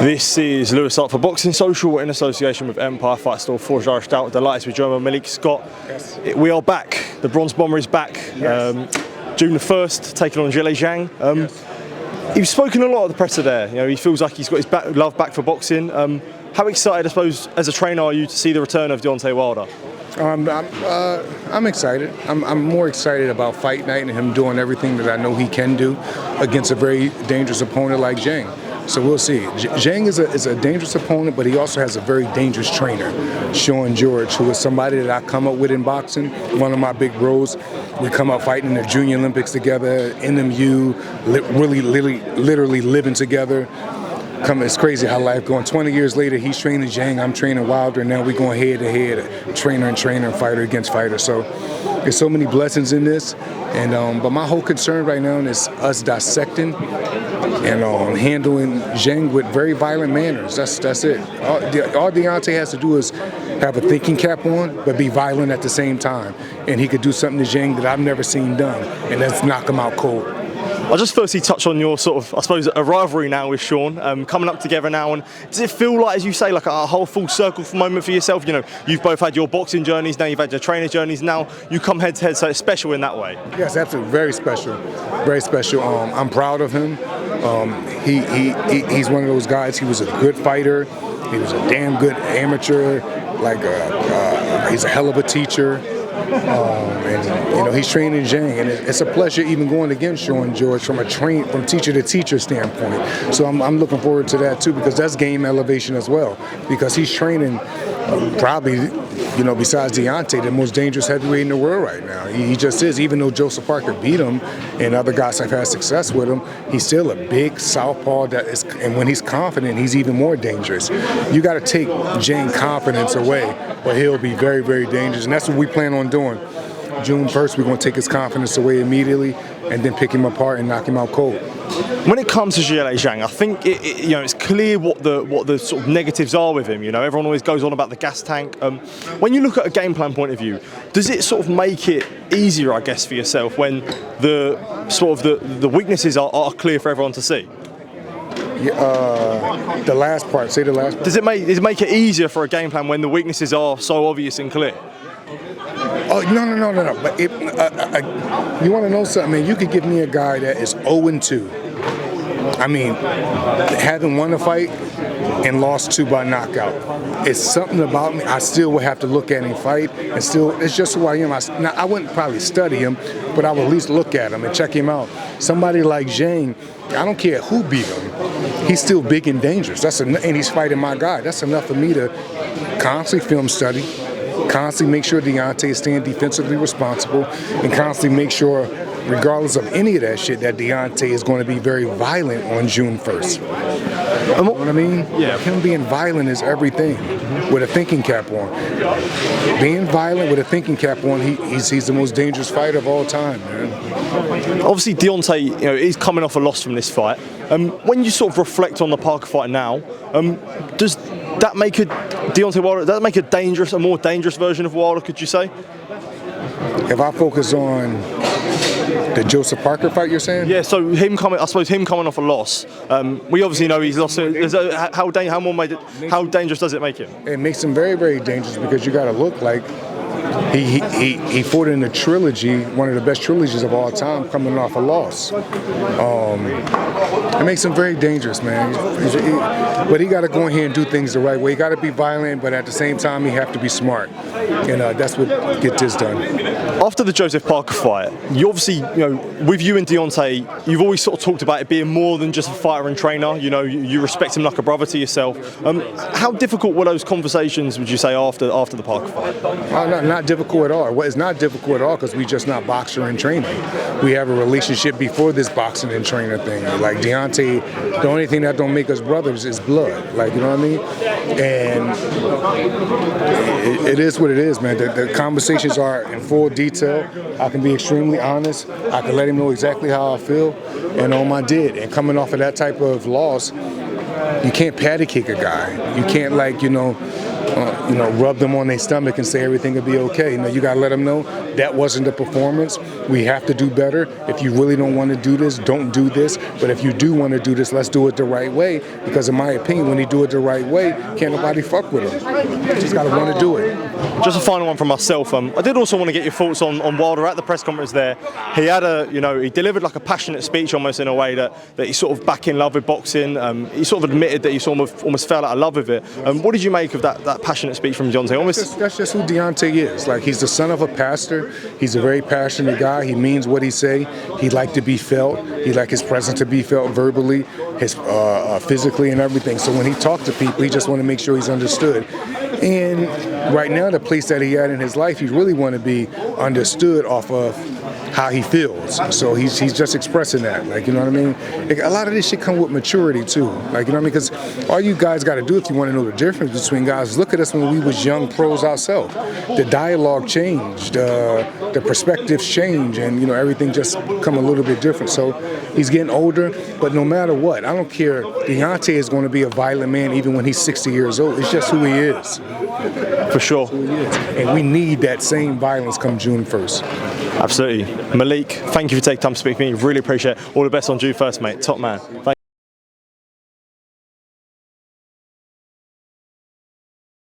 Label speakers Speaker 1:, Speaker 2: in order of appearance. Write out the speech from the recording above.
Speaker 1: This is Lewis Hart for Boxing Social in association with Empire Fight Store Forged Irish Stout. Delighted to be joined by Malik Scott.
Speaker 2: Yes.
Speaker 1: We are back. The Bronze Bomber is back.
Speaker 2: Yes.
Speaker 1: June the 1st, taking on Zhilei Zhang.
Speaker 2: Yes.
Speaker 1: He's spoken a lot at the presser there. You know, he feels like he's got his love back for boxing. How excited, I suppose, as a trainer, are you to see the return of Deontay Wilder?
Speaker 2: I'm excited. I'm more excited about fight night and him doing everything that I know he can do against a very dangerous opponent like Zhang. So we'll see. Zhang is a dangerous opponent, but he also has a very dangerous trainer, Shaun, who is somebody that I come up with in boxing. One of my big bros. We come up fighting in the Junior Olympics together, NMU, literally living together. It's crazy how life going. 20 years later, he's training Zhang, I'm training Wilder, and now we're going head to head, trainer and trainer, fighter against fighter. So there's so many blessings in this, and but my whole concern right now is us dissecting and handling Zhang with very violent manners. That's it. All Deontay has to do is have a thinking cap on, but be violent at the same time, and he could do something to Zhang that I've never seen done, and that's knock him out cold.
Speaker 1: I'll just firstly touch on your sort of, I suppose, a rivalry now with Shaun, coming up together now. And does it feel like, as you say, like a whole full circle moment for yourself? You know, you've both had your boxing journeys, now you've had your trainer journeys, now you come head to head, so it's special in that way.
Speaker 2: Yes, absolutely, very special, very special. I'm proud of him. He's one of those guys. He was a good fighter. He was a damn good amateur. He's a hell of a teacher. And he's training Zhang, and it's a pleasure even going against Shaun from teacher to teacher standpoint. So I'm looking forward to that too, because that's game elevation as well. Because he's training probably, besides Deontay, the most dangerous heavyweight in the world right now. He just is. Even though Joseph Parker beat him, and other guys have had success with him, he's still a big southpaw and when he's confident, he's even more dangerous. You got to take Zhang confidence away, or he'll be very, very dangerous, and that's what we plan on doing. June 1st, we're going to take his confidence away immediately and then pick him apart and knock him out cold.
Speaker 1: When it comes to Zhilei Zhang, I think it's clear what the sort of negatives are with him. Everyone always goes on about the gas tank. When you look at a game plan point of view, does it sort of make it easier, I guess, for yourself when the weaknesses are clear for everyone to see?
Speaker 2: The last part. Say the last part.
Speaker 1: Does it make it easier for a game plan when the weaknesses are so obvious and clear?
Speaker 2: Oh, no. But you want to know something, man? You could give me a guy that is 0-2. I mean, having won a fight and lost 2 by knockout. It's something about me. I still would have to look at him fight, and still, it's just who I am. I wouldn't probably study him, but I would at least look at him and check him out. Somebody like Zhang, I don't care who beat him. He's still big and dangerous. And he's fighting my guy. That's enough for me to constantly film study, constantly make sure Deontay is staying defensively responsible, and constantly make sure, regardless of any of that shit, that Deontay is going to be very violent on June 1st. You know what I mean?
Speaker 1: Yeah.
Speaker 2: Him being violent is everything, with a thinking cap on. Being violent with a thinking cap on, he's the most dangerous fighter of all time, man.
Speaker 1: Obviously, Deontay, is coming off a loss from this fight. When you sort of reflect on the Parker fight now, does that make Deontay Wilder? Does that make a more dangerous version of Wilder? Could you say?
Speaker 2: If I focus on the Joseph Parker fight, you're saying?
Speaker 1: Yeah. So him coming off a loss. We obviously know he's lost. How dangerous does it make him?
Speaker 2: It makes him very, very dangerous, because you got to look like he fought in a trilogy, one of the best trilogies of all time, coming off a loss. It makes him very dangerous, man. But he got to go in here and do things the right way. He got to be violent, but at the same time, he have to be smart. And that's what gets this done.
Speaker 1: After the Joseph Parker fight, you obviously, with you and Deontay, you've always sort of talked about it being more than just a fighter and trainer. You respect him like a brother to yourself. How difficult were those conversations, would you say, after the Parker fight?
Speaker 2: Not difficult at all. Well, it's not difficult at all, because we just not boxer and trainer. We have a relationship before this boxing and trainer thing. Like Deontay, the only thing that don't make us brothers is blood. You know what I mean? And it is what it is, man. The conversations are in full detail. I can be extremely honest. I can let him know exactly how I feel, and I did. And coming off of that type of loss, you can't patty cake a guy. You can't rub them on their stomach and say everything will be okay. You got to let them know that wasn't the performance. We have to do better. If you really don't want to do this, don't do this. But if you do want to do this, let's do it the right way. Because in my opinion, when he do it the right way, can't nobody fuck with him. You just got to want to do it.
Speaker 1: Just a final one from myself. I did also want to get your thoughts on Wilder at the press conference there. He had he delivered like a passionate speech almost in a way that he's sort of back in love with boxing. He sort of admitted that he sort of almost fell out of love with it. What did you make of that passionate speech from Deontay?
Speaker 2: That's just who Deontay is. Like, he's the son of a pastor. He's a very passionate guy. He means what he say. He like to be felt. He like his presence to be felt verbally, his physically and everything. So when he talks to people, he just want to make sure he's understood. And right now, the place that he had in his life, he really want to be understood off of how he feels. So he's just expressing that. Like, you know what I mean? Like, a lot of this shit come with maturity too. Like, you know what I mean? Because all you guys got to do if you want to know the difference between guys, look at us when we was young pros ourselves. The dialogue changed, the perspectives change, and everything just come a little bit different. So he's getting older, but no matter what, I don't care. Deontay is going to be a violent man even when he's 60 years old. It's just who he is.
Speaker 1: For sure.
Speaker 2: And we need that same violence come June 1st.
Speaker 1: Absolutely. Malik, thank you for taking time to speak to me. Really appreciate it. All the best on June 1st, mate. Top man. Thank